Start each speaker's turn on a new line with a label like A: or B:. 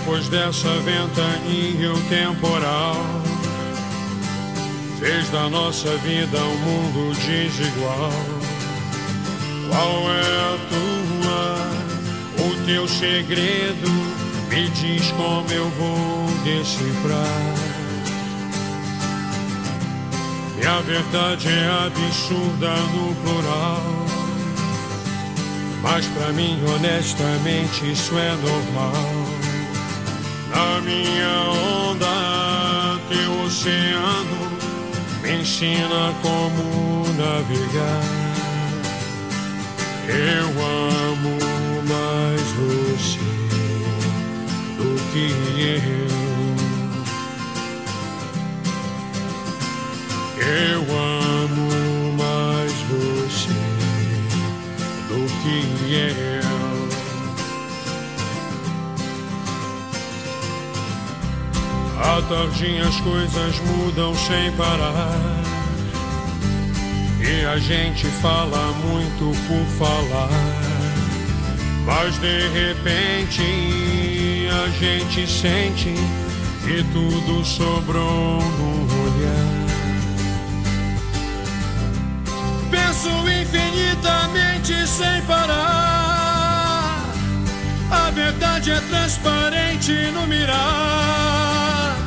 A: Depois dessa ventania o temporal fez da nossa vida um mundo desigual. Qual é a tua, o teu segredo? Me diz como eu vou decifrar. Minha verdade é absurda no plural, mas pra mim honestamente isso é normal. Na minha onda, teu oceano me ensina como navegar. Eu amo mais você do que eu amo mais você do que eu. À tardinha as coisas mudam sem parar, e a gente fala muito por falar, mas de repente a gente sente que tudo sobrou no olhar. Penso infinitamente sem parar, a verdade é transparente no mirar.